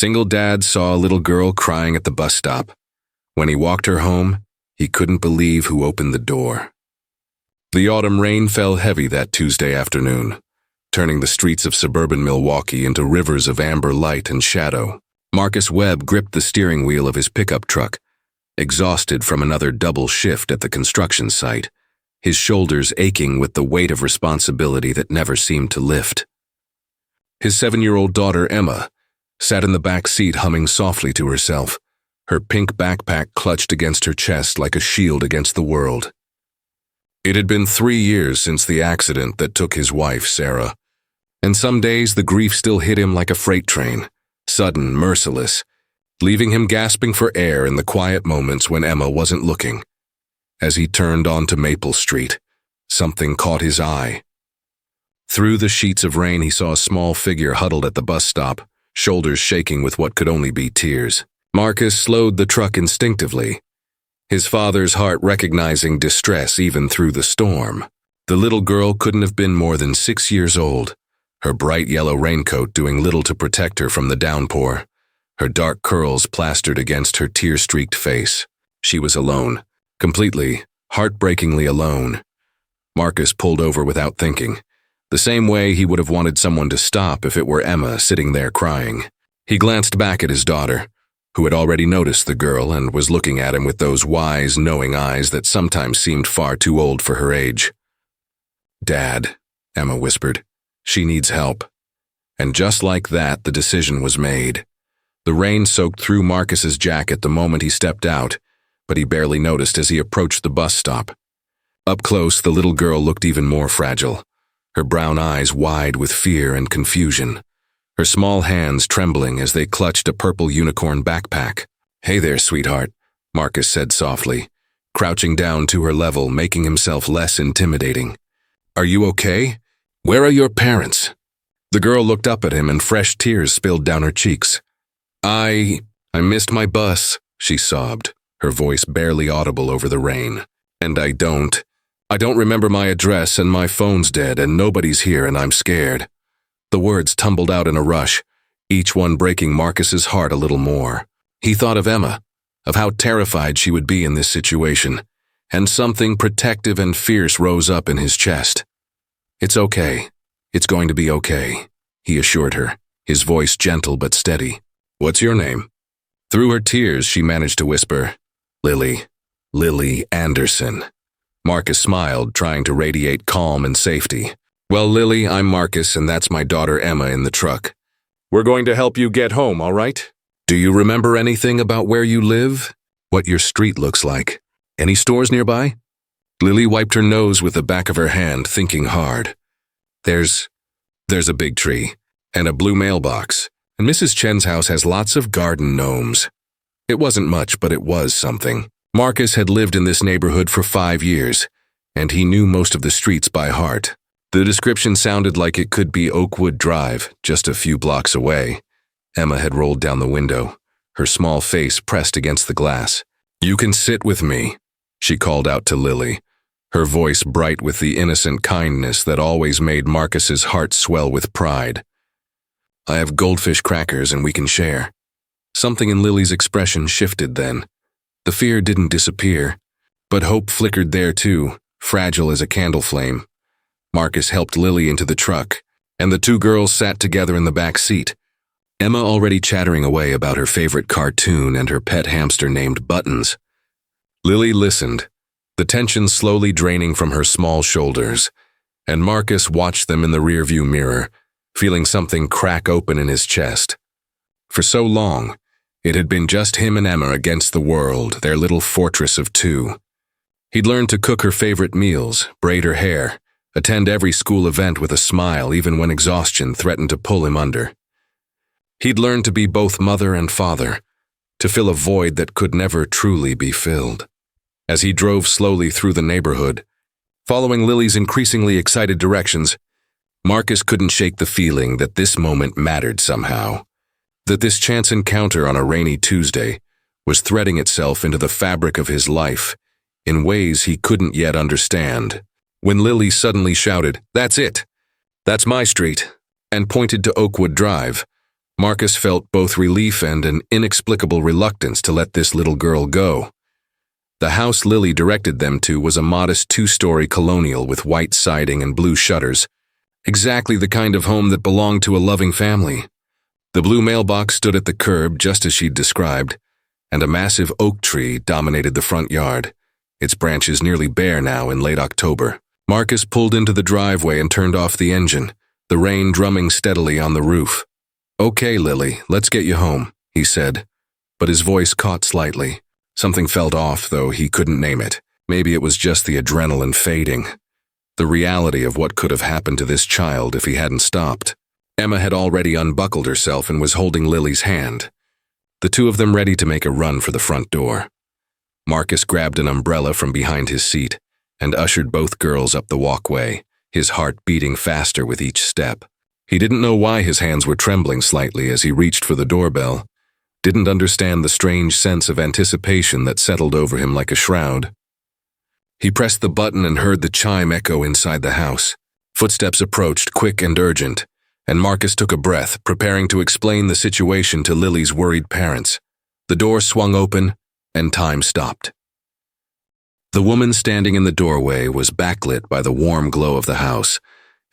Single dad saw a little girl crying at the bus stop. When he walked her home, he couldn't believe who opened the door. The autumn rain fell heavy that Tuesday afternoon, turning the streets of suburban Milwaukee into rivers of amber light and shadow. Marcus Webb gripped the steering wheel of his pickup truck, exhausted from another double shift at the construction site, his shoulders aching with the weight of responsibility that never seemed to lift. His 7-year-old daughter, Emma, sat in the back seat humming softly to herself, her pink backpack clutched against her chest like a shield against the world. It had been 3 years since the accident that took his wife, Sarah, and some days the grief still hit him like a freight train, sudden, merciless, leaving him gasping for air in the quiet moments when Emma wasn't looking. As he turned onto Maple Street, something caught his eye. Through the sheets of rain, he saw a small figure huddled at the bus stop, shoulders shaking with what could only be tears. Marcus slowed the truck instinctively, his father's heart recognizing distress even through the storm. The little girl couldn't have been more than 6 years old, her bright yellow raincoat doing little to protect her from the downpour, her dark curls plastered against her tear-streaked face. She was alone, completely, heartbreakingly alone. Marcus pulled over without thinking, the same way he would have wanted someone to stop if it were Emma sitting there crying. He glanced back at his daughter, who had already noticed the girl and was looking at him with those wise, knowing eyes that sometimes seemed far too old for her age. "Dad," Emma whispered, "she needs help." And just like that, the decision was made. The rain soaked through Marcus's jacket the moment he stepped out, but he barely noticed as he approached the bus stop. Up close, the little girl looked even more fragile, her brown eyes wide with fear and confusion, her small hands trembling as they clutched a purple unicorn backpack. "Hey there, sweetheart," Marcus said softly, crouching down to her level, making himself less intimidating. "Are you okay? Where are your parents?" The girl looked up at him and fresh tears spilled down her cheeks. I missed my bus," she sobbed, her voice barely audible over the rain. "And I don't remember my address and my phone's dead and nobody's here and I'm scared." The words tumbled out in a rush, each one breaking Marcus's heart a little more. He thought of Emma, of how terrified she would be in this situation, and something protective and fierce rose up in his chest. "It's okay. It's going to be okay," he assured her, his voice gentle but steady. "What's your name?" Through her tears, she managed to whisper, Lily Anderson." Marcus smiled, trying to radiate calm and safety. "Well, Lily, I'm Marcus, and that's my daughter Emma in the truck. We're going to help you get home, all right? Do you remember anything about where you live? What your street looks like? Any stores nearby?" Lily wiped her nose with the back of her hand, thinking hard. There's a big tree, and a blue mailbox, and Mrs. Chen's house has lots of garden gnomes." It wasn't much, but it was something. Marcus had lived in this neighborhood for 5 years, and he knew most of the streets by heart. The description sounded like it could be Oakwood Drive, just a few blocks away. Emma had rolled down the window, her small face pressed against the glass. "You can sit with me," she called out to Lily, her voice bright with the innocent kindness that always made Marcus's heart swell with pride. "I have goldfish crackers and we can share." Something in Lily's expression shifted then. The fear didn't disappear, but hope flickered there too, fragile as a candle flame. Marcus helped Lily into the truck, and the two girls sat together in the back seat, Emma already chattering away about her favorite cartoon and her pet hamster named Buttons. Lily listened, the tension slowly draining from her small shoulders, and Marcus watched them in the rearview mirror, feeling something crack open in his chest. For so long, it had been just him and Emma against the world, their little fortress of two. He'd learned to cook her favorite meals, braid her hair, attend every school event with a smile even when exhaustion threatened to pull him under. He'd learned to be both mother and father, to fill a void that could never truly be filled. As he drove slowly through the neighborhood, following Lily's increasingly excited directions, Marcus couldn't shake the feeling that this moment mattered somehow, that this chance encounter on a rainy Tuesday was threading itself into the fabric of his life in ways he couldn't yet understand. When Lily suddenly shouted, "That's it! That's my street!" and pointed to Oakwood Drive, Marcus felt both relief and an inexplicable reluctance to let this little girl go. The house Lily directed them to was a modest 2-story colonial with white siding and blue shutters, exactly the kind of home that belonged to a loving family. The blue mailbox stood at the curb just as she'd described, and a massive oak tree dominated the front yard, its branches nearly bare now in late October. Marcus pulled into the driveway and turned off the engine, the rain drumming steadily on the roof. "Okay, Lily, let's get you home," he said, but his voice caught slightly. Something felt off, though he couldn't name it. Maybe it was just the adrenaline fading. The reality of what could have happened to this child if he hadn't stopped. Emma had already unbuckled herself and was holding Lily's hand, the two of them ready to make a run for the front door. Marcus grabbed an umbrella from behind his seat and ushered both girls up the walkway, his heart beating faster with each step. He didn't know why his hands were trembling slightly as he reached for the doorbell, didn't understand the strange sense of anticipation that settled over him like a shroud. He pressed the button and heard the chime echo inside the house. Footsteps approached, quick and urgent, and Marcus took a breath, preparing to explain the situation to Lily's worried parents. The door swung open, and time stopped. The woman standing in the doorway was backlit by the warm glow of the house,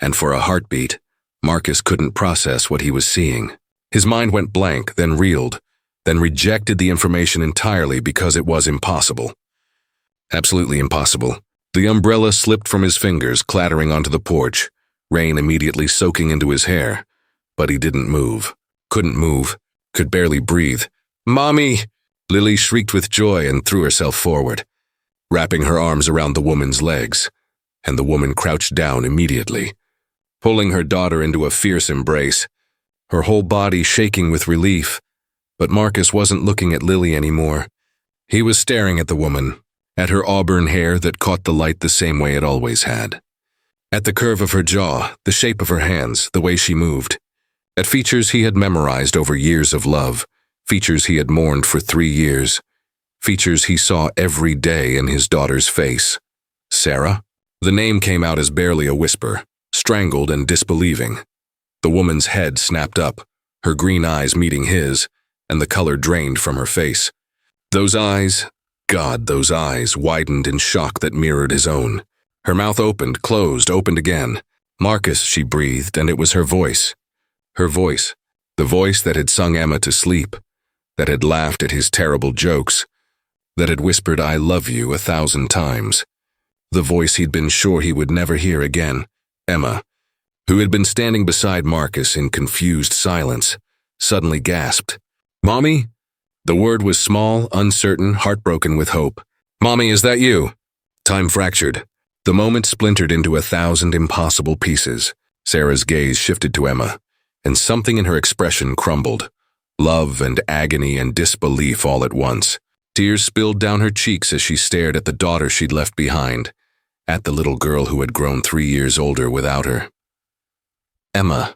and for a heartbeat, Marcus couldn't process what he was seeing. His mind went blank, then reeled, then rejected the information entirely because it was impossible. Absolutely impossible. The umbrella slipped from his fingers, clattering onto the porch, rain immediately soaking into his hair. But he didn't move. Couldn't move. Could barely breathe. "Mommy!" Lily shrieked with joy and threw herself forward, wrapping her arms around the woman's legs, and the woman crouched down immediately, pulling her daughter into a fierce embrace, her whole body shaking with relief. But Marcus wasn't looking at Lily anymore. He was staring at the woman, at her auburn hair that caught the light the same way it always had, at the curve of her jaw, the shape of her hands, the way she moved, at features he had memorized over years of love, features he had mourned for 3 years, features he saw every day in his daughter's face. Sarah? The name came out as barely a whisper, strangled and disbelieving. The woman's head snapped up, her green eyes meeting his, and the color drained from her face. Those eyes, God, those eyes, widened in shock that mirrored his own. Her mouth opened, closed, opened again. "Marcus," she breathed, and it was her voice. Her voice, the voice that had sung Emma to sleep, that had laughed at his terrible jokes, that had whispered "I love you" 1,000 times. The voice he'd been sure he would never hear again. Emma, who had been standing beside Marcus in confused silence, suddenly gasped. "Mommy?" The word was small, uncertain, heartbroken with hope. "Mommy, is that you?" Time fractured. The moment splintered into 1,000 impossible pieces. Sarah's gaze shifted to Emma, and something in her expression crumbled. Love and agony and disbelief all at once. Tears spilled down her cheeks as she stared at the daughter she'd left behind, at the little girl who had grown 3 years older without her. "Emma,"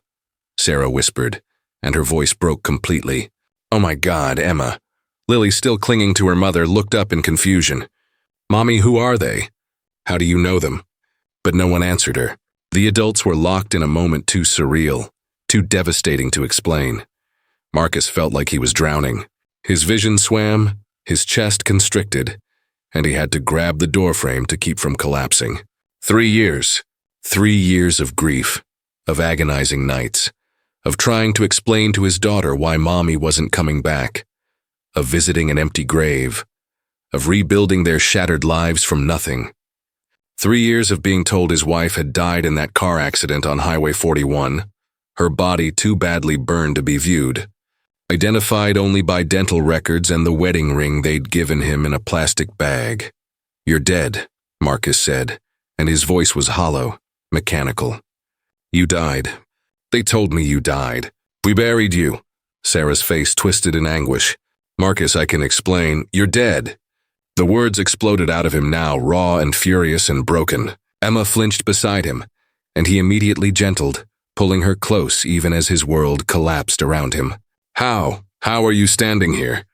Sarah whispered, and her voice broke completely. "Oh my God, Emma." Lily, still clinging to her mother, looked up in confusion. "Mommy, who are they? How do you know them?" But no one answered her. The adults were locked in a moment too surreal, too devastating to explain. Marcus felt like he was drowning. His vision swam, his chest constricted, and he had to grab the doorframe to keep from collapsing. 3 years. 3 years of grief, of agonizing nights, of trying to explain to his daughter why Mommy wasn't coming back, of visiting an empty grave, of rebuilding their shattered lives from nothing. 3 years of being told his wife had died in that car accident on Highway 41, her body too badly burned to be viewed, identified only by dental records and the wedding ring they'd given him in a plastic bag. "You're dead," Marcus said, and his voice was hollow, mechanical. "You died. They told me you died. We buried you." Sarah's face twisted in anguish. "Marcus, I can explain. You're dead." The words exploded out of him now, raw and furious and broken. Emma flinched beside him, and he immediately gentled, pulling her close even as his world collapsed around him. How are you standing here?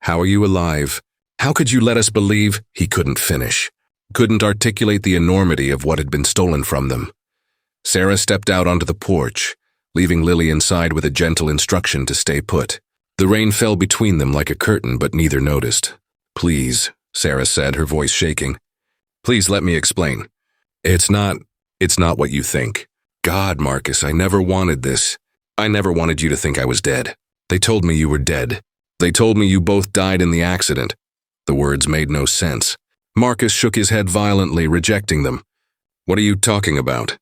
How are you alive? How could you let us believe?" He couldn't finish, couldn't articulate the enormity of what had been stolen from them. Sarah stepped out onto the porch, leaving Lily inside with a gentle instruction to stay put. The rain fell between them like a curtain, but neither noticed. "Please," Sarah said, her voice shaking. "Please let me explain. It's not what you think. God, Marcus, I never wanted this. I never wanted you to think I was dead. They told me you were dead. They told me you both died in the accident." The words made no sense. Marcus shook his head violently, rejecting them. "What are you talking about?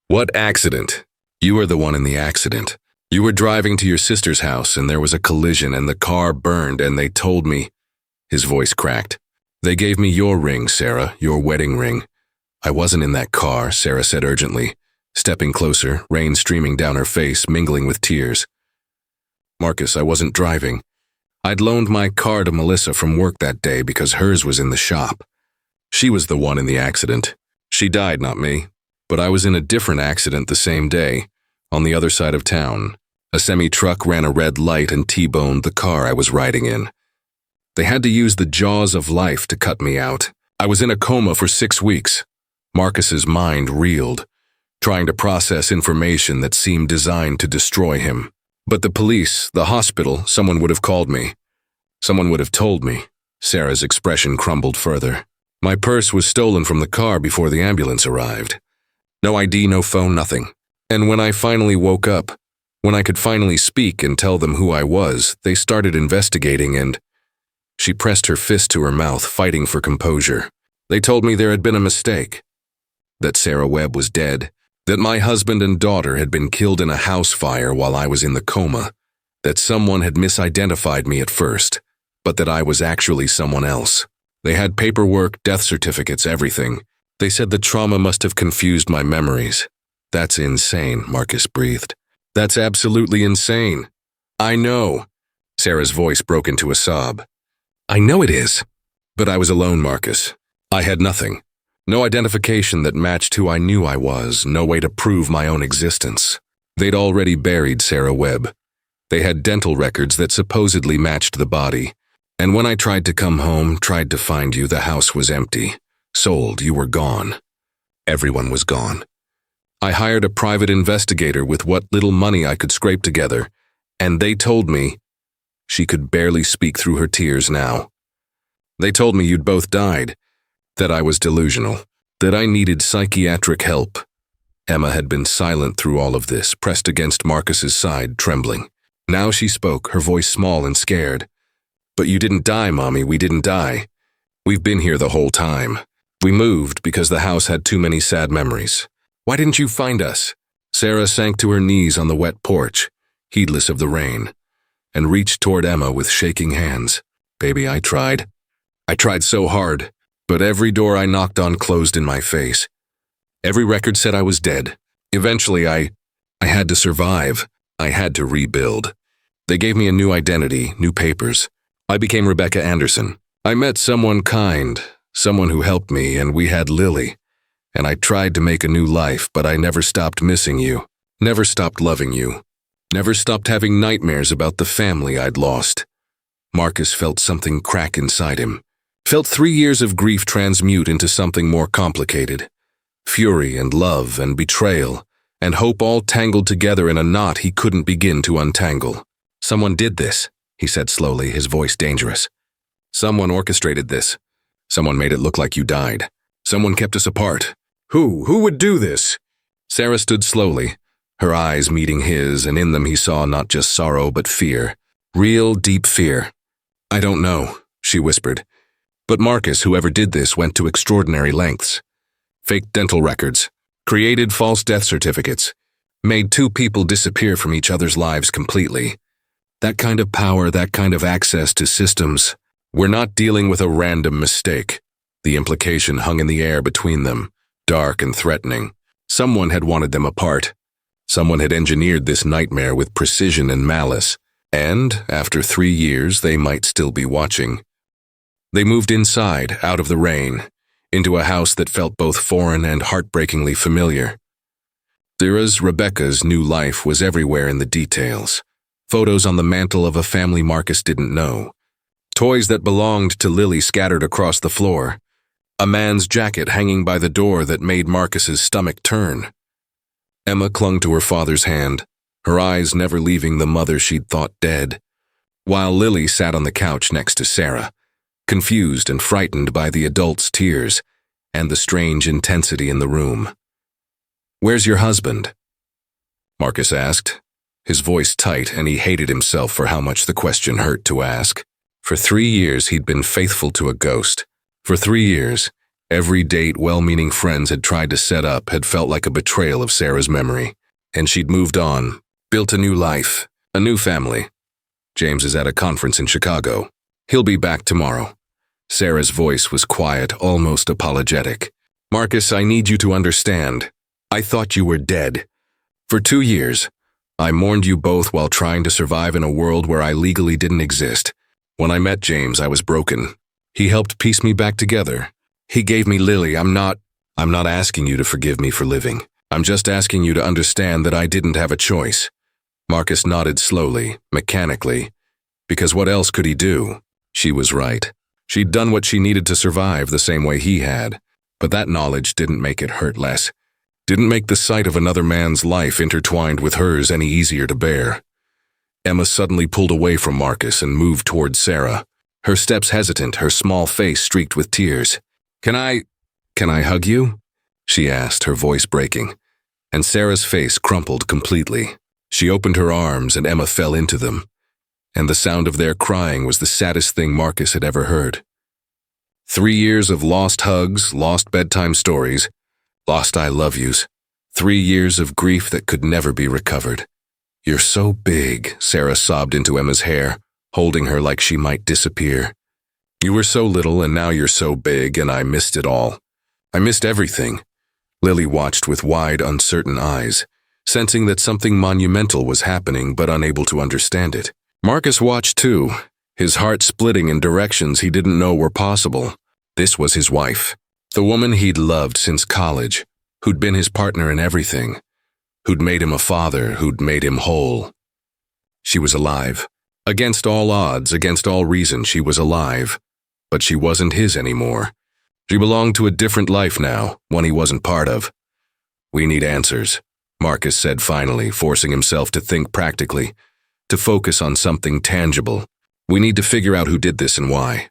What accident? You were the one in the accident. You were driving to your sister's house and there was a collision and the car burned and they told me—" His voice cracked. "They gave me your ring, Sarah, your wedding ring." "I wasn't in that car," Sarah said urgently, stepping closer, rain streaming down her face, mingling with tears. "Marcus, I wasn't driving. I'd loaned my car to Melissa from work that day because hers was in the shop. She was the one in the accident. She died, not me. But I was in a different accident the same day, on the other side of town. A semi-truck ran a red light and T-boned the car I was riding in. They had to use the jaws of life to cut me out. I was in a coma for 6 weeks. Marcus's mind reeled, trying to process information that seemed designed to destroy him. But the police, the hospital, someone would have called me. Someone would have told me." Sarah's expression crumbled further. "My purse was stolen from the car before the ambulance arrived. No ID, no phone, nothing. And when I finally woke up, when I could finally speak and tell them who I was, they started investigating and—" She pressed her fist to her mouth, fighting for composure. "They told me there had been a mistake. That Sarah Webb was dead. That my husband and daughter had been killed in a house fire while I was in the coma. That someone had misidentified me at first, but that I was actually someone else. They had paperwork, death certificates, everything. They said the trauma must have confused my memories." "That's insane," Marcus breathed. "That's absolutely insane." "I know." Sarah's voice broke into a sob. "I know it is. But I was alone, Marcus. I had nothing. No identification that matched who I knew I was, no way to prove my own existence. They'd already buried Sarah Webb. They had dental records that supposedly matched the body. And when I tried to come home, tried to find you, the house was empty. Sold, you were gone. Everyone was gone. I hired a private investigator with what little money I could scrape together, and they told me—" She could barely speak through her tears now. "They told me you'd both died. That I was delusional, that I needed psychiatric help." Emma had been silent through all of this, pressed against Marcus's side, trembling. Now she spoke, her voice small and scared. "But you didn't die, Mommy, we didn't die. We've been here the whole time. We moved because the house had too many sad memories. Why didn't you find us?" Sarah sank to her knees on the wet porch, heedless of the rain, and reached toward Emma with shaking hands. "Baby, I tried. I tried so hard. But every door I knocked on closed in my face. Every record said I was dead. Eventually, I had to survive. I had to rebuild. They gave me a new identity, new papers. I became Rebecca Anderson. I met someone kind, someone who helped me, and we had Lily. And I tried to make a new life, but I never stopped missing you. Never stopped loving you. Never stopped having nightmares about the family I'd lost." Marcus felt something crack inside him. Felt 3 years of grief transmute into something more complicated. Fury and love and betrayal and hope all tangled together in a knot he couldn't begin to untangle. "Someone did this," he said slowly, his voice dangerous. "Someone orchestrated this. Someone made it look like you died. Someone kept us apart. Who would do this?" Sarah stood slowly, her eyes meeting his, and in them he saw not just sorrow but fear. Real, deep fear. "I don't know," she whispered. "But Marcus, whoever did this, went to extraordinary lengths. Faked dental records, created false death certificates, made 2 people disappear from each other's lives completely. That kind of power, that kind of access to systems. We're not dealing with a random mistake." The implication hung in the air between them, dark and threatening. Someone had wanted them apart. Someone had engineered this nightmare with precision and malice. And, after 3 years, they might still be watching. They moved inside, out of the rain, into a house that felt both foreign and heartbreakingly familiar. Rebecca's new life was everywhere in the details. Photos on the mantle of a family Marcus didn't know. Toys that belonged to Lily scattered across the floor. A man's jacket hanging by the door that made Marcus's stomach turn. Emma clung to her father's hand, her eyes never leaving the mother she'd thought dead, while Lily sat on the couch next to Sarah, confused and frightened by the adult's tears and the strange intensity in the room. "Where's your husband?" Marcus asked, his voice tight, and he hated himself for how much the question hurt to ask. For 3 years he'd been faithful to a ghost. For 3 years, every date well-meaning friends had tried to set up had felt like a betrayal of Sarah's memory. And she'd moved on, built a new life, a new family. "James is at a conference in Chicago. He'll be back tomorrow." Sarah's voice was quiet, almost apologetic. "Marcus, I need you to understand. I thought you were dead. For 2 years, I mourned you both while trying to survive in a world where I legally didn't exist. When I met James, I was broken. He helped piece me back together. He gave me Lily. I'm not asking you to forgive me for living. I'm just asking you to understand that I didn't have a choice." Marcus nodded slowly, mechanically, because what else could he do? She was right. She'd done what she needed to survive the same way he had, but that knowledge didn't make it hurt less. Didn't make the sight of another man's life intertwined with hers any easier to bear. Emma suddenly pulled away from Marcus and moved toward Sarah, her steps hesitant, her small face streaked with tears. Can I hug you?" she asked, her voice breaking, and Sarah's face crumpled completely. She opened her arms and Emma fell into them, and the sound of their crying was the saddest thing Marcus had ever heard. 3 years of lost hugs, lost bedtime stories, lost I love yous. 3 years of grief that could never be recovered. "You're so big," Sarah sobbed into Emma's hair, holding her like she might disappear. "You were so little and now you're so big, and I missed it all. I missed everything." Lily watched with wide, uncertain eyes, sensing that something monumental was happening but unable to understand it. Marcus watched too, his heart splitting in directions he didn't know were possible. This was his wife, the woman he'd loved since college, who'd been his partner in everything, who'd made him a father, who'd made him whole. She was alive. Against all odds, against all reason, she was alive. But she wasn't his anymore. She belonged to a different life now, one he wasn't part of. "We need answers," Marcus said finally, forcing himself to think practically, to focus on something tangible. "We need to figure out who did this and why.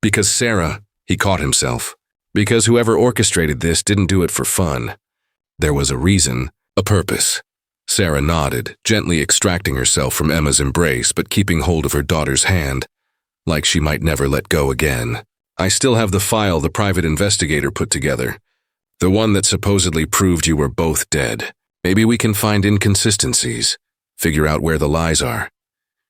Because Sarah," he caught himself, "because whoever orchestrated this didn't do it for fun. There was a reason, a purpose." Sarah nodded, gently extracting herself from Emma's embrace but keeping hold of her daughter's hand, like she might never let go again. "I still have the file the private investigator put together, the one that supposedly proved you were both dead. Maybe we can find inconsistencies, figure out where the lies are."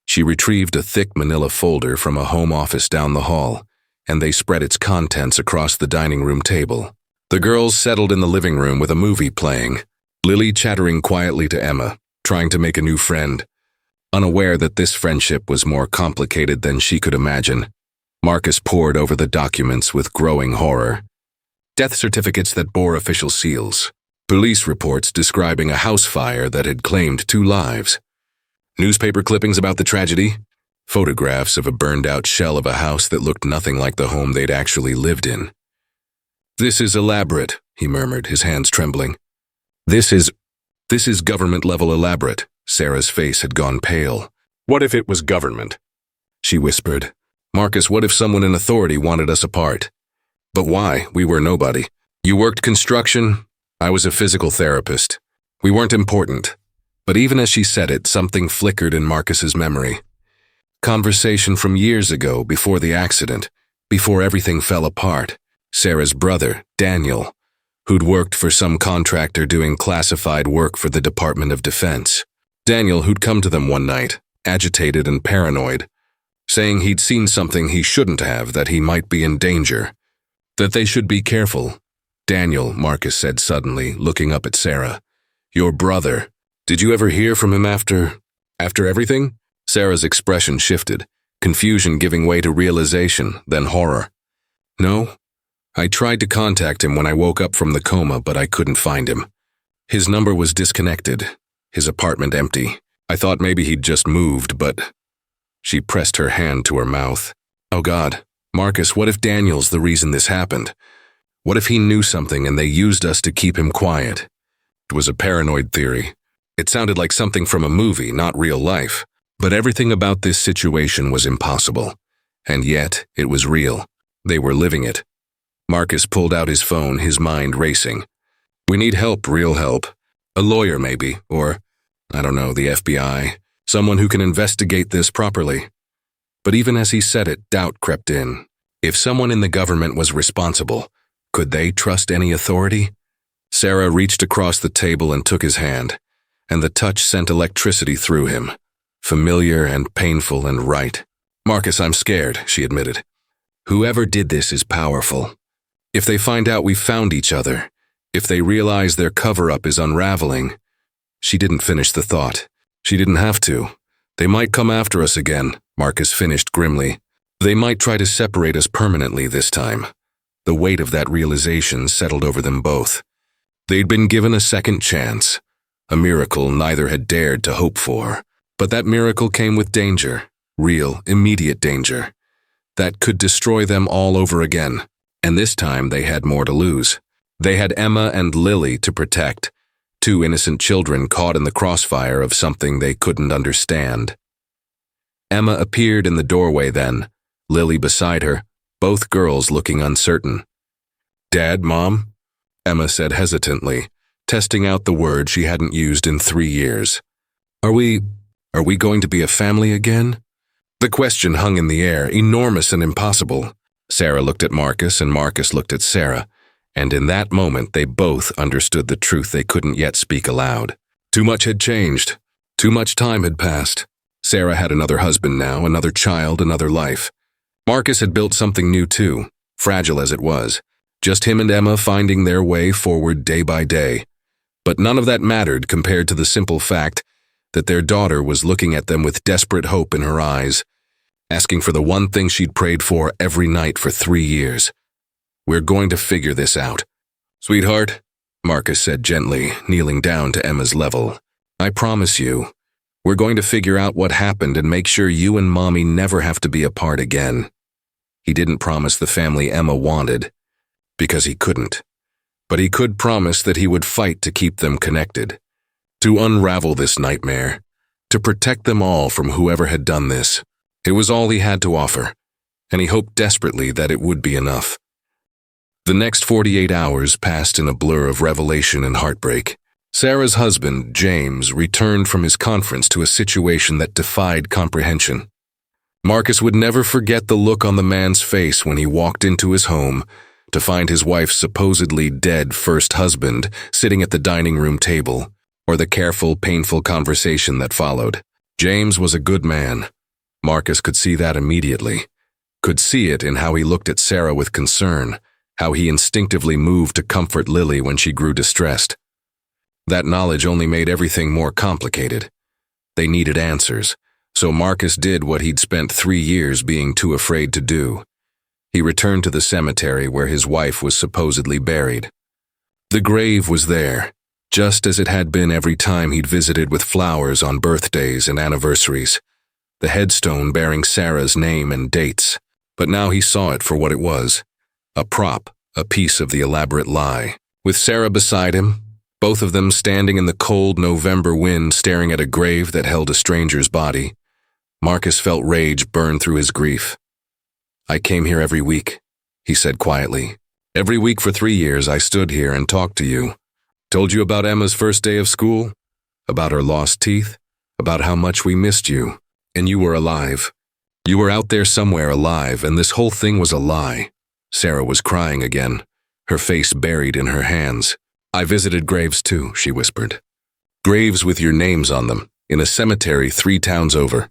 She retrieved a thick manila folder from a home office down the hall, and they spread its contents across the dining room table. The girls settled in the living room with a movie playing, Lily chattering quietly to Emma, trying to make a new friend. Unaware that this friendship was more complicated than she could imagine, Marcus pored over the documents with growing horror. Death certificates that bore official seals, police reports describing a house fire that had claimed 2 lives, newspaper clippings about the tragedy, photographs of a burned-out shell of a house that looked nothing like the home they'd actually lived in. "This is elaborate," he murmured, his hands trembling. This is government-level elaborate." Sarah's face had gone pale. "What if it was government?" she whispered. "Marcus, what if someone in authority wanted us apart?" "But why? We were nobody. You worked construction. I was a physical therapist. We weren't important." But even as she said it, something flickered in Marcus's memory. Conversation from years ago, before the accident, before everything fell apart. Sarah's brother, Daniel, who'd worked for some contractor doing classified work for the Department of Defense. Daniel, who'd come to them one night, agitated and paranoid, saying he'd seen something he shouldn't have, that he might be in danger, that they should be careful. "Daniel," Marcus said suddenly, looking up at Sarah. "Your brother. Did you ever hear from him after everything?" Sarah's expression shifted, confusion giving way to realization, then horror. "No. I tried to contact him when I woke up from the coma, but I couldn't find him. His number was disconnected, his apartment empty. I thought maybe he'd just moved, but..." She pressed her hand to her mouth. "Oh God, Marcus, what if Daniel's the reason this happened? What if he knew something and they used us to keep him quiet?" It was a paranoid theory, It sounded like something from a movie, not real life. But everything about this situation was impossible. And yet, it was real. They were living it. Marcus pulled out his phone, his mind racing. We need help, real help. A lawyer, maybe, or, I don't know, the FBI. Someone who can investigate this properly. But even as he said it, doubt crept in. If someone in the government was responsible, could they trust any authority? Sarah reached across the table and took his hand, and the touch sent electricity through him. Familiar and painful and right. Marcus, I'm scared, she admitted. Whoever did this is powerful. If they find out we found each other, if they realize their cover-up is unraveling. She didn't finish the thought. She didn't have to. They might come after us again, Marcus finished grimly. They might try to separate us permanently this time. The weight of that realization settled over them both. They'd been given a second chance, a miracle neither had dared to hope for. But that miracle came with danger, real, immediate danger, that could destroy them all over again. And this time they had more to lose. They had Emma and Lily to protect, two innocent children caught in the crossfire of something they couldn't understand. Emma appeared in the doorway then, Lily beside her, both girls looking uncertain. Dad, Mom? Emma said hesitantly, testing out the word she hadn't used in 3 years. Are we going to be a family again? The question hung in the air, enormous and impossible. Sarah looked at Marcus and Marcus looked at Sarah, and in that moment they both understood the truth they couldn't yet speak aloud. Too much had changed. Too much time had passed. Sarah had another husband now, another child, another life. Marcus had built something new too, fragile as it was. Just him and Emma finding their way forward day by day. But none of that mattered compared to the simple fact that their daughter was looking at them with desperate hope in her eyes, asking for the one thing she'd prayed for every night for 3 years. We're going to figure this out. Sweetheart, Marcus said gently, kneeling down to Emma's level. I promise you, we're going to figure out what happened and make sure you and Mommy never have to be apart again. He didn't promise the family Emma wanted, because he couldn't. But he could promise that he would fight to keep them connected. To unravel this nightmare, to protect them all from whoever had done this. It was all he had to offer, and he hoped desperately that it would be enough. The next 48 hours passed in a blur of revelation and heartbreak. Sarah's husband, James, returned from his conference to a situation that defied comprehension. Marcus would never forget the look on the man's face when he walked into his home to find his wife's supposedly dead first husband sitting at the dining room table, or the careful, painful conversation that followed. James was a good man. Marcus could see that immediately. Could see it in how he looked at Sarah with concern, how he instinctively moved to comfort Lily when she grew distressed. That knowledge only made everything more complicated. They needed answers, so Marcus did what he'd spent 3 years being too afraid to do. He returned to the cemetery where his wife was supposedly buried. The grave was there, just as it had been every time he'd visited with flowers on birthdays and anniversaries, the headstone bearing Sarah's name and dates. But now he saw it for what it was, a prop, a piece of the elaborate lie. With Sarah beside him, both of them standing in the cold November wind staring at a grave that held a stranger's body, Marcus felt rage burn through his grief. I came here every week, he said quietly. Every week for 3 years I stood here and talked to you. Told you about Emma's first day of school, about her lost teeth, about how much we missed you. And you were alive. You were out there somewhere alive, and this whole thing was a lie. Sarah was crying again, her face buried in her hands. I visited graves too, she whispered. Graves with your names on them, in a cemetery 3 towns over.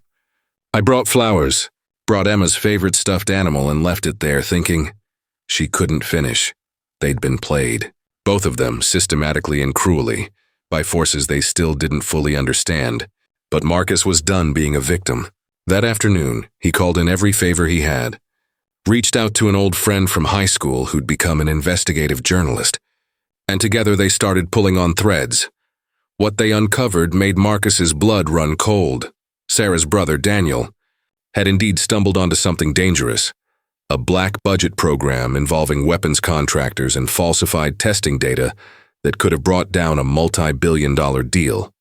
I brought flowers, brought Emma's favorite stuffed animal and left it there thinking she couldn't finish. They'd been played. Both of them, systematically and cruelly, by forces they still didn't fully understand. But Marcus was done being a victim. That afternoon, he called in every favor he had, reached out to an old friend from high school who'd become an investigative journalist, and together they started pulling on threads. What they uncovered made Marcus's blood run cold. Sarah's brother, Daniel, had indeed stumbled onto something dangerous. A black budget program involving weapons contractors and falsified testing data that could have brought down a multi-billion-dollar deal.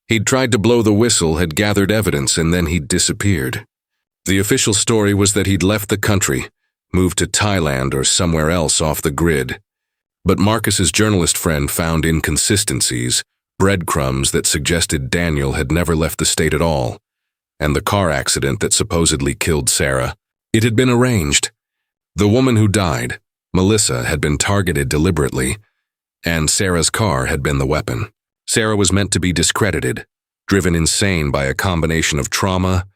He'd tried to blow the whistle, had gathered evidence, and then he'd disappeared. The official story was that he'd left the country, moved to Thailand or somewhere else off the grid. But Marcus's journalist friend found inconsistencies, breadcrumbs that suggested Daniel had never left the state at all, and the car accident that supposedly killed Sarah. It had been arranged. The woman who died, Melissa, had been targeted deliberately, and Sarah's car had been the weapon. Sarah was meant to be discredited, driven insane by a combination of trauma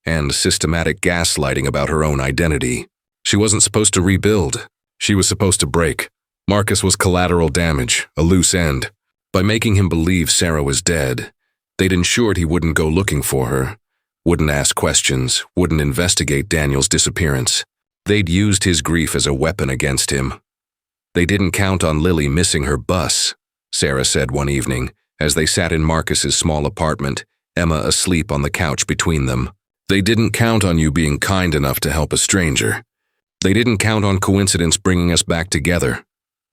and systematic gaslighting about her own identity. She wasn't supposed to rebuild. She was supposed to break. Marcus was collateral damage, a loose end. By making him believe Sarah was dead, they'd ensured he wouldn't go looking for her, wouldn't ask questions, wouldn't investigate Daniel's disappearance. They'd used his grief as a weapon against him. They didn't count on Lily missing her bus, Sarah said one evening, as they sat in Marcus's small apartment, Emma asleep on the couch between them. They didn't count on you being kind enough to help a stranger. They didn't count on coincidence bringing us back together.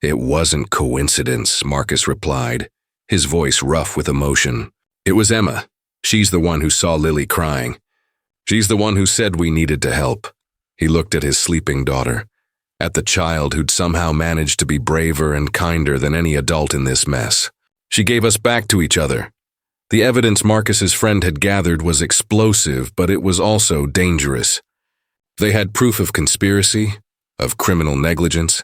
It wasn't coincidence, Marcus replied, his voice rough with emotion. It was Emma. She's the one who saw Lily crying. She's the one who said we needed to help. He looked at his sleeping daughter, at the child who'd somehow managed to be braver and kinder than any adult in this mess. She gave us back to each other. The evidence Marcus's friend had gathered was explosive, but it was also dangerous. They had proof of conspiracy, of criminal negligence,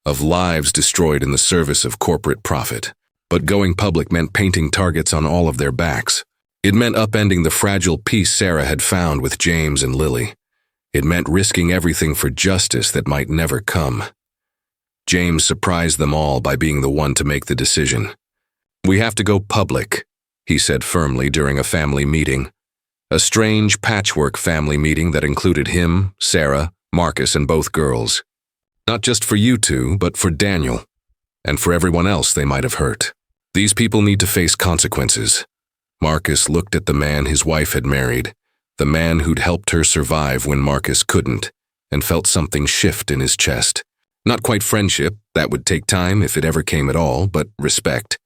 of lives destroyed in the service of corporate profit. But going public meant painting targets on all of their backs. It meant upending the fragile peace Sarah had found with James and Lily. It meant risking everything for justice that might never come. James surprised them all by being the one to make the decision. "We have to go public," he said firmly during a family meeting. A strange patchwork family meeting that included him, Sarah, Marcus, and both girls. Not just for you two, but for Daniel, and for everyone else they might have hurt. These people need to face consequences. Marcus looked at the man his wife had married, the man who'd helped her survive when Marcus couldn't, and felt something shift in his chest. Not quite friendship, that would take time if it ever came at all, but respect.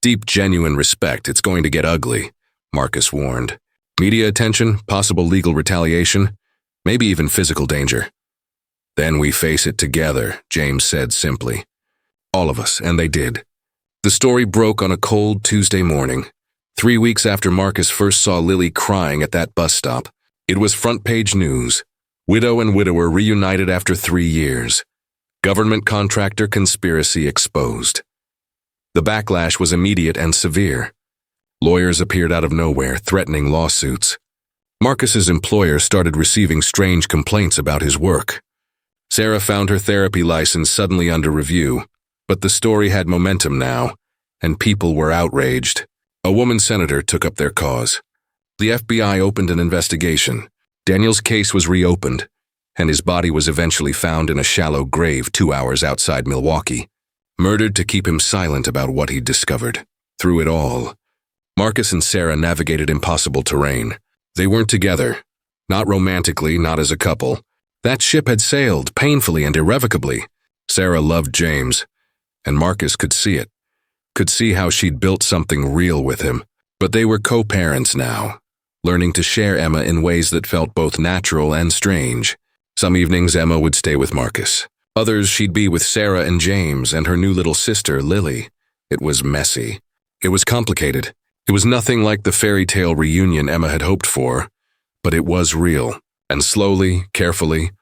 Deep, genuine respect. It's going to get ugly, Marcus warned. Media attention, possible legal retaliation, maybe even physical danger. "Then we face it together," James said simply. "All of us," and they did. The story broke on a cold Tuesday morning, 3 weeks after Marcus first saw Lily crying at that bus stop. It was front-page news. Widow and widower reunited after 3 years. Government contractor conspiracy exposed. The backlash was immediate and severe. Lawyers appeared out of nowhere, threatening lawsuits. Marcus's employer started receiving strange complaints about his work. Sarah found her therapy license suddenly under review, but the story had momentum now, and people were outraged. A woman senator took up their cause. The FBI opened an investigation. Daniel's case was reopened, and his body was eventually found in a shallow grave 2 hours outside Milwaukee, murdered to keep him silent about what he'd discovered. Through it all, Marcus and Sarah navigated impossible terrain. They weren't together, not romantically, not as a couple. That ship had sailed, painfully and irrevocably. Sarah loved James, and Marcus could see it, could see how she'd built something real with him. But they were co-parents now, learning to share Emma in ways that felt both natural and strange. Some evenings Emma would stay with Marcus. Others she'd be with Sarah and James and her new little sister, Lily. It was messy. It was complicated. It was nothing like the fairy tale reunion Emma had hoped for, but it was real. And slowly, carefully,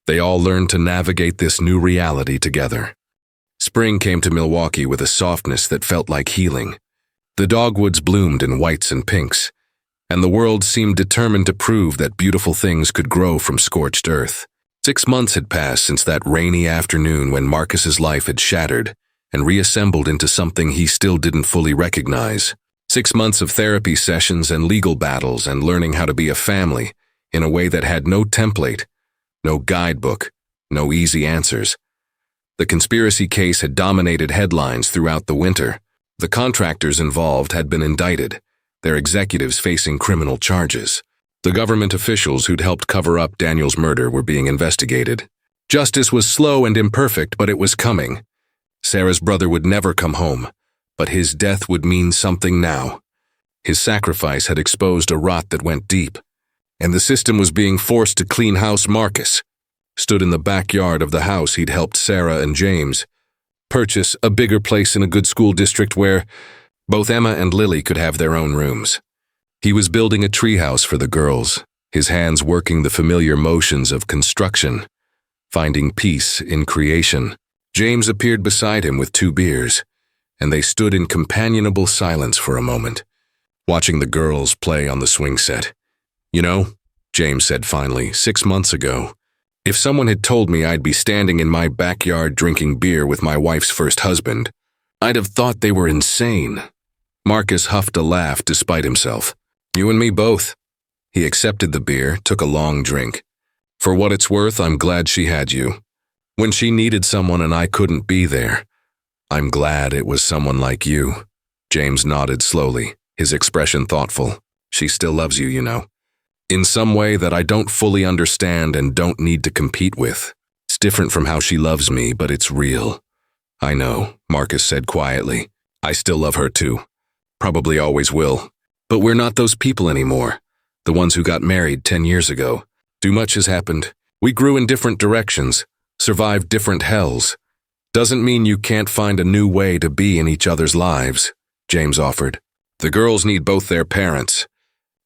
they all learned to navigate this new reality together. Spring came to Milwaukee with a softness that felt like healing. The dogwoods bloomed in whites and pinks, and the world seemed determined to prove that beautiful things could grow from scorched earth. 6 months had passed since that rainy afternoon when Marcus's life had shattered and reassembled into something he still didn't fully recognize. 6 months of therapy sessions and legal battles and learning how to be a family in a way that had no template, no guidebook, no easy answers. The conspiracy case had dominated headlines throughout the winter. The contractors involved had been indicted, their executives facing criminal charges. The government officials who'd helped cover up Daniel's murder were being investigated. Justice was slow and imperfect, but it was coming. Sarah's brother would never come home, but his death would mean something now. His sacrifice had exposed a rot that went deep, and the system was being forced to clean house. Marcus stood in the backyard of the house he'd helped Sarah and James purchase, a bigger place in a good school district where both Emma and Lily could have their own rooms. He was building a treehouse for the girls, his hands working the familiar motions of construction, finding peace in creation. James appeared beside him with 2 beers, and they stood in companionable silence for a moment, watching the girls play on the swing set. "You know," James said finally, "6 months ago, if someone had told me I'd be standing in my backyard drinking beer with my wife's first husband, I'd have thought they were insane." Marcus huffed a laugh despite himself. "You and me both." He accepted the beer, took a long drink. "For what it's worth, I'm glad she had you. When she needed someone and I couldn't be there, I'm glad it was someone like you." James nodded slowly, his expression thoughtful. "She still loves you, you know. In some way that I don't fully understand and don't need to compete with. It's different from how she loves me, but it's real." "I know," Marcus said quietly. "I still love her too. Probably always will. But we're not those people anymore. The ones who got married 10 years ago. Too much has happened. We grew in different directions, survived different hells. Doesn't mean you can't find a new way to be in each other's lives," James offered. "The girls need both their parents.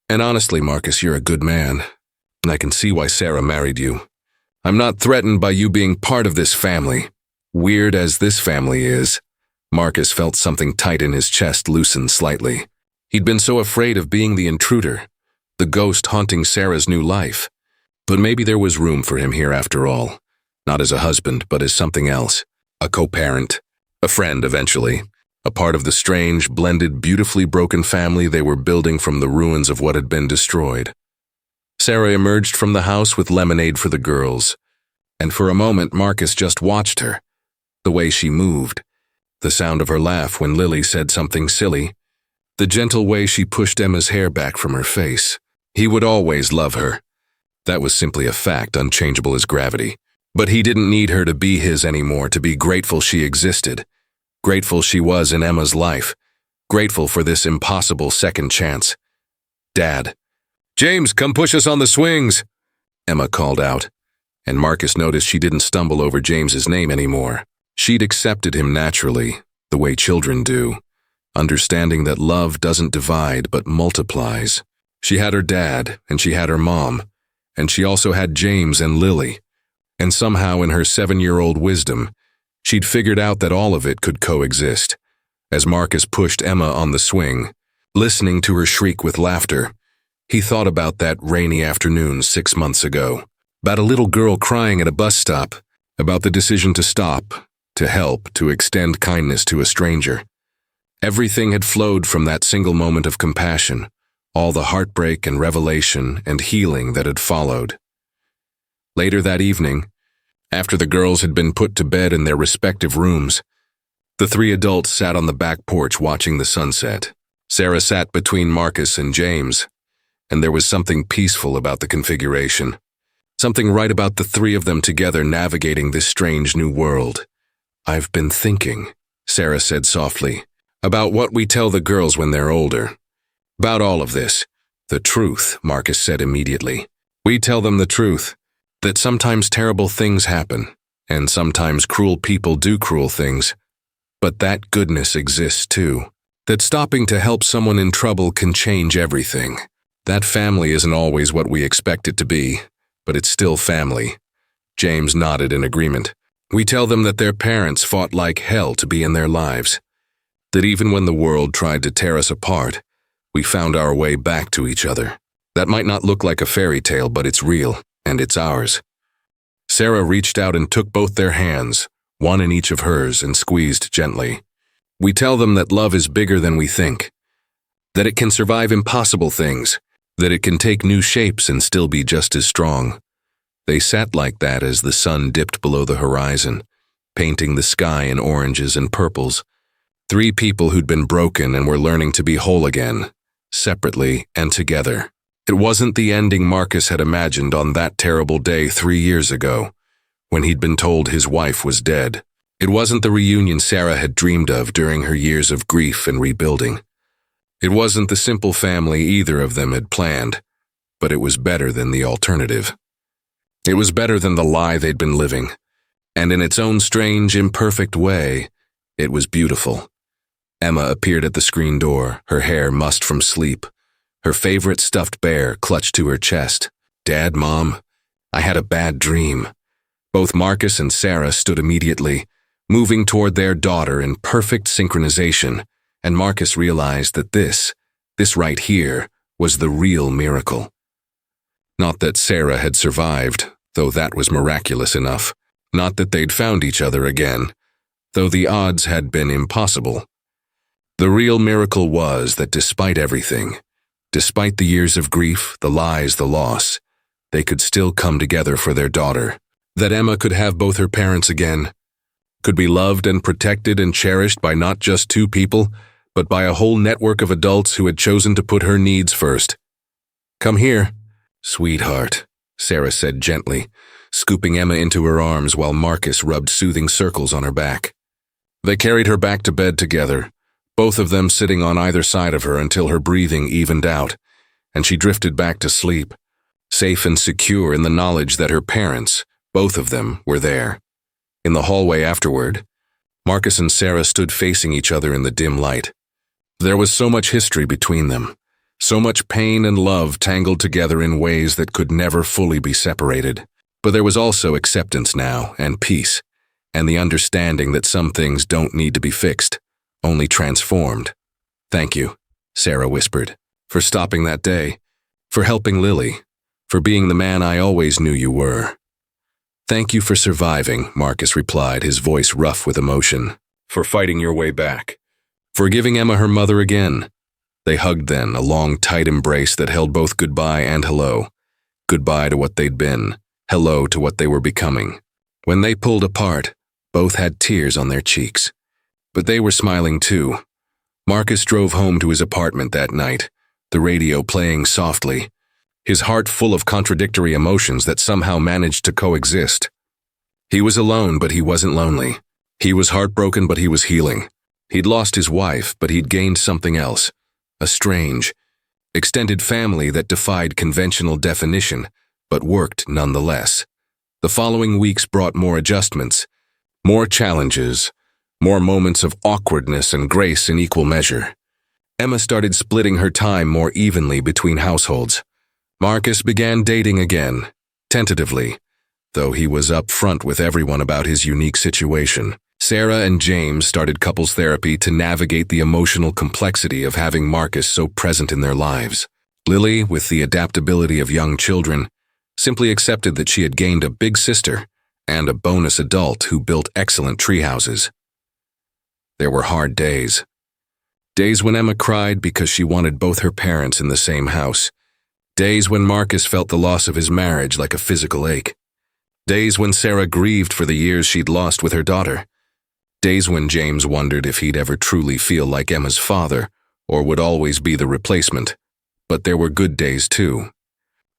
And honestly, Marcus, you're a good man, and I can see why Sarah married you. I'm not threatened by you being part of this family. Weird as this family is." Marcus felt something tight in his chest loosen slightly. He'd been so afraid of being the intruder, the ghost haunting Sarah's new life. But maybe there was room for him here after all. Not as a husband, but as something else. A co-parent, a friend eventually. A part of the strange, blended, beautifully broken family they were building from the ruins of what had been destroyed. Sarah emerged from the house with lemonade for the girls, and for a moment Marcus just watched her. The way she moved, the sound of her laugh when Lily said something silly, the gentle way she pushed Emma's hair back from her face. He would always love her. That was simply a fact, unchangeable as gravity. But he didn't need her to be his anymore, to be grateful she existed. Grateful she was in Emma's life. Grateful for this impossible second chance. "Dad." "James, come push us on the swings," Emma called out, and Marcus noticed she didn't stumble over James's name anymore. She'd accepted him naturally, the way children do, understanding that love doesn't divide but multiplies. She had her dad, and she had her mom, and she also had James and Lily, and somehow in her 7-year-old wisdom, she'd figured out that all of it could coexist. As Marcus pushed Emma on the swing, listening to her shriek with laughter, he thought about that rainy afternoon 6 months ago, about a little girl crying at a bus stop, about the decision to stop, to help, to extend kindness to a stranger. Everything had flowed from that single moment of compassion, all the heartbreak and revelation and healing that had followed. Later that evening, after the girls had been put to bed in their respective rooms, the 3 adults sat on the back porch watching the sunset. Sarah sat between Marcus and James, and there was something peaceful about the configuration. Something right about the 3 of them together navigating this strange new world. "I've been thinking," Sarah said softly, "about what we tell the girls when they're older. About all of this. The truth," Marcus said immediately. "We tell them the truth. That sometimes terrible things happen, and sometimes cruel people do cruel things. But that goodness exists too. That stopping to help someone in trouble can change everything. That family isn't always what we expect it to be, but it's still family." James nodded in agreement. "We tell them that their parents fought like hell to be in their lives. That even when the world tried to tear us apart, we found our way back to each other. That might not look like a fairy tale, but it's real. And it's ours." Sarah reached out and took both their hands, one in each of hers, and squeezed gently. "We tell them that love is bigger than we think. That it can survive impossible things. That it can take new shapes and still be just as strong." They sat like that as the sun dipped below the horizon, painting the sky in oranges and purples. 3 people who'd been broken and were learning to be whole again, separately and together. It wasn't the ending Marcus had imagined on that terrible day 3 years ago, when he'd been told his wife was dead. It wasn't the reunion Sarah had dreamed of during her years of grief and rebuilding. It wasn't the simple family either of them had planned, but it was better than the alternative. It was better than the lie they'd been living, and in its own strange, imperfect way, it was beautiful. Emma appeared at the screen door, her hair mussed from sleep, her favorite stuffed bear clutched to her chest. "Dad, Mom, I had a bad dream." Both Marcus and Sarah stood immediately, moving toward their daughter in perfect synchronization, and Marcus realized that this right here, was the real miracle. Not that Sarah had survived, though that was miraculous enough. Not that they'd found each other again, though the odds had been impossible. The real miracle was that despite everything, despite the years of grief, the lies, the loss, they could still come together for their daughter. That Emma could have both her parents again, could be loved and protected and cherished by not just two people, but by a whole network of adults who had chosen to put her needs first. "Come here, sweetheart," Sarah said gently, scooping Emma into her arms while Marcus rubbed soothing circles on her back. They carried her back to bed together, both of them sitting on either side of her until her breathing evened out, and she drifted back to sleep, safe and secure in the knowledge that her parents, both of them, were there. In the hallway afterward, Marcus and Sarah stood facing each other in the dim light. There was so much history between them, so much pain and love tangled together in ways that could never fully be separated. But there was also acceptance now, and peace, and the understanding that some things don't need to be fixed, only transformed. "Thank you," Sarah whispered, "for stopping that day, for helping Lily, for being the man I always knew you were." "Thank you for surviving," Marcus replied, his voice rough with emotion. "For fighting your way back. For giving Emma her mother again." They hugged then, a long, tight embrace that held both goodbye and hello. Goodbye to what they'd been, hello to what they were becoming. When they pulled apart, both had tears on their cheeks. But they were smiling too. Marcus drove home to his apartment that night, the radio playing softly, his heart full of contradictory emotions that somehow managed to coexist. He was alone, but he wasn't lonely. He was heartbroken, but he was healing. He'd lost his wife, but he'd gained something else. A strange, extended family that defied conventional definition, but worked nonetheless. The following weeks brought more adjustments, more challenges, more moments of awkwardness and grace in equal measure. Emma started splitting her time more evenly between households. Marcus began dating again, tentatively, though he was up front with everyone about his unique situation. Sarah and James started couples therapy to navigate the emotional complexity of having Marcus so present in their lives. Lily, with the adaptability of young children, simply accepted that she had gained a big sister and a bonus adult who built excellent treehouses. There were hard days. Days when Emma cried because she wanted both her parents in the same house. Days when Marcus felt the loss of his marriage like a physical ache. Days when Sarah grieved for the years she'd lost with her daughter. Days when James wondered if he'd ever truly feel like Emma's father, or would always be the replacement. But there were good days too.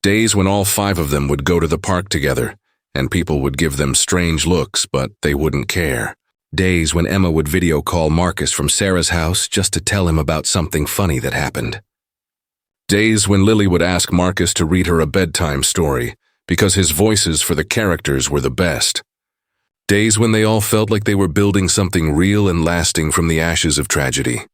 Days when all five of them would go to the park together, and people would give them strange looks, but they wouldn't care. Days when Emma would video call Marcus from Sarah's house just to tell him about something funny that happened. Days when Lily would ask Marcus to read her a bedtime story, because his voices for the characters were the best. Days when they all felt like they were building something real and lasting from the ashes of tragedy.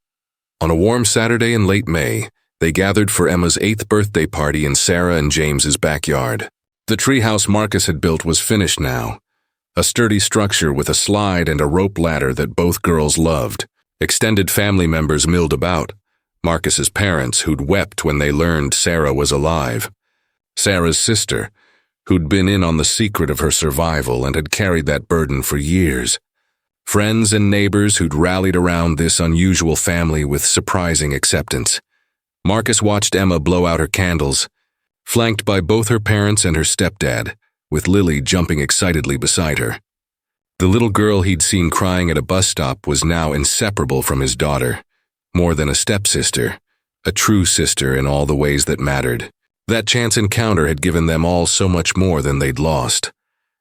On a warm Saturday in late May, they gathered for Emma's 8th birthday party in Sarah and James's backyard. The treehouse Marcus had built was finished now, a sturdy structure with a slide and a rope ladder that both girls loved. Extended family members milled about. Marcus's parents, who'd wept when they learned Sarah was alive. Sarah's sister, who'd been in on the secret of her survival and had carried that burden for years. Friends and neighbors who'd rallied around this unusual family with surprising acceptance. Marcus watched Emma blow out her candles, flanked by both her parents and her stepdad, with Lily jumping excitedly beside her. The little girl he'd seen crying at a bus stop was now inseparable from his daughter, more than a stepsister, a true sister in all the ways that mattered. That chance encounter had given them all so much more than they'd lost.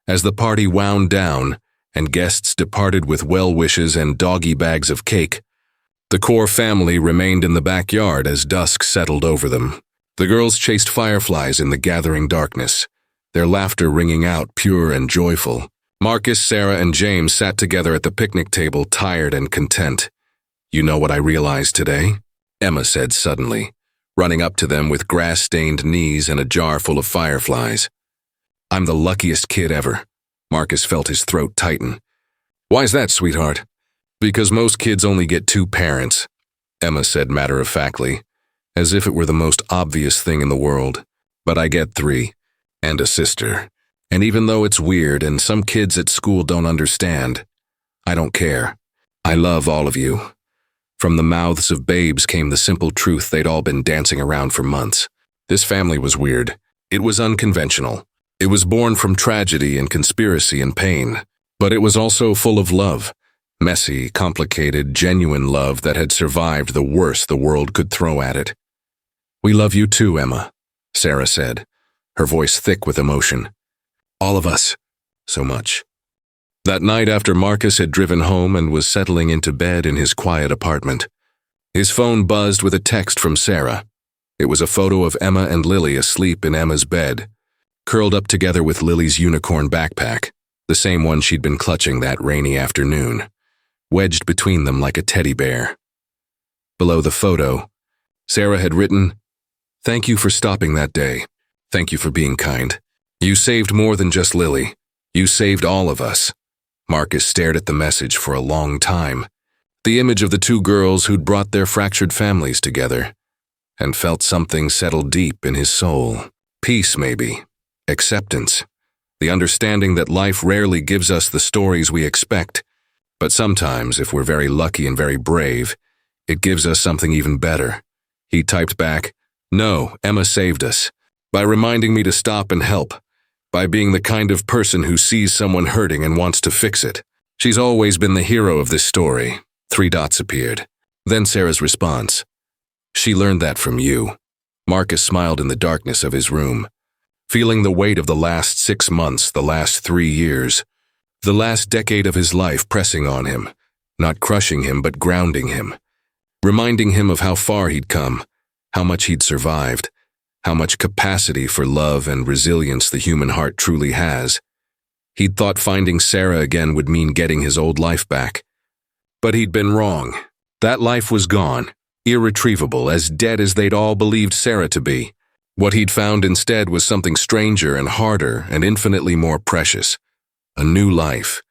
As the party wound down, and guests departed with well wishes and doggy bags of cake, The core family remained in the backyard as dusk settled over them. The girls chased fireflies in the gathering darkness, their laughter ringing out pure and joyful. Marcus, Sarah, and James sat together at the picnic table, tired and content. "You know what I realized today?" Emma said suddenly, running up to them with grass-stained knees and a jar full of fireflies. "I'm the luckiest kid ever." Marcus felt his throat tighten. "Why's that, sweetheart?" "Because most kids only get 2 parents," Emma said matter-of-factly, as if it were the most obvious thing in the world. "But I get 3, and a sister. And even though it's weird and some kids at school don't understand, I don't care. I love all of you." From the mouths of babes came the simple truth they'd all been dancing around for months. This family was weird. It was unconventional. It was born from tragedy and conspiracy and pain. But it was also full of love. Messy, complicated, genuine love that had survived the worst the world could throw at it. "We love you too, Emma," Sarah said, her voice thick with emotion. "All of us. So much." That night after Marcus had driven home and was settling into bed in his quiet apartment, his phone buzzed with a text from Sarah. It was a photo of Emma and Lily asleep in Emma's bed, curled up together with Lily's unicorn backpack, the same one she'd been clutching that rainy afternoon, wedged between them like a teddy bear. Below the photo, Sarah had written, "Thank you for stopping that day. Thank you for being kind. You saved more than just Lily. You saved all of us." Marcus stared at the message for a long time, the image of the 2 girls who'd brought their fractured families together, and felt something settle deep in his soul. Peace, maybe. Acceptance. The understanding that life rarely gives us the stories we expect, but sometimes, if we're very lucky and very brave, it gives us something even better. He typed back, "No, Emma saved us. By reminding me to stop and help. By being the kind of person who sees someone hurting and wants to fix it. She's always been the hero of this story." 3 dots appeared. Then Sarah's response, "She learned that from you." Marcus smiled in the darkness of his room, feeling the weight of the last 6 months, the last 3 years, the last decade of his life pressing on him, not crushing him but grounding him, reminding him of how far he'd come, how much he'd survived, how much capacity for love and resilience the human heart truly has. He'd thought finding Sarah again would mean getting his old life back. But he'd been wrong. That life was gone, irretrievable, as dead as they'd all believed Sarah to be. What he'd found instead was something stranger and harder and infinitely more precious. A new life,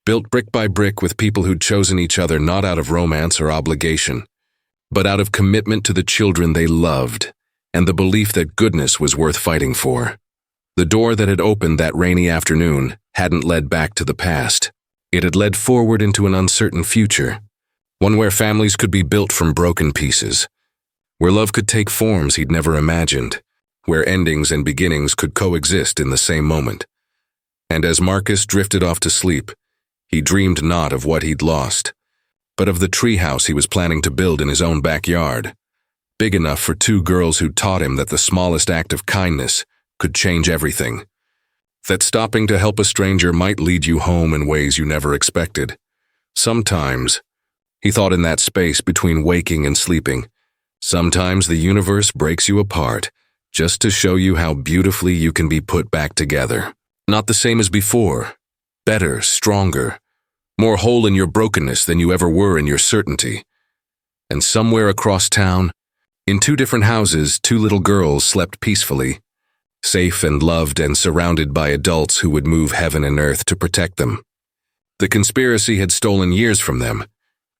built brick by brick with people who'd chosen each other not out of romance or obligation, but out of commitment to the children they loved, and the belief that goodness was worth fighting for. The door that had opened that rainy afternoon hadn't led back to the past. It had led forward into an uncertain future, one where families could be built from broken pieces, where love could take forms he'd never imagined, where endings and beginnings could coexist in the same moment. And as Marcus drifted off to sleep, he dreamed not of what he'd lost, but of the treehouse he was planning to build in his own backyard, big enough for 2 girls who taught him that the smallest act of kindness could change everything, that stopping to help a stranger might lead you home in ways you never expected. Sometimes, he thought in that space between waking and sleeping, sometimes the universe breaks you apart just to show you how beautifully you can be put back together. Not the same as before, better, stronger, more whole in your brokenness than you ever were in your certainty. And somewhere across town, in 2 different houses, 2 little girls slept peacefully, safe and loved and surrounded by adults who would move heaven and earth to protect them. The conspiracy had stolen years from them,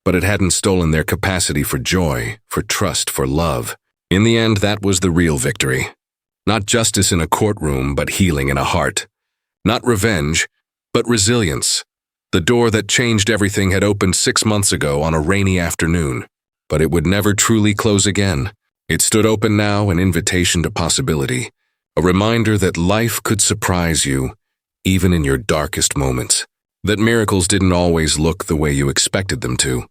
but it hadn't stolen their capacity for joy, for trust, for love. In the end, that was the real victory. Not justice in a courtroom, but healing in a heart. Not revenge, but resilience. The door that changed everything had opened 6 months ago on a rainy afternoon, but it would never truly close again. It stood open now, an invitation to possibility, a reminder that life could surprise you, even in your darkest moments, that miracles didn't always look the way you expected them to,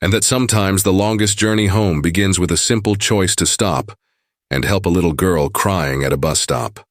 and that sometimes the longest journey home begins with a simple choice to stop and help a little girl crying at a bus stop.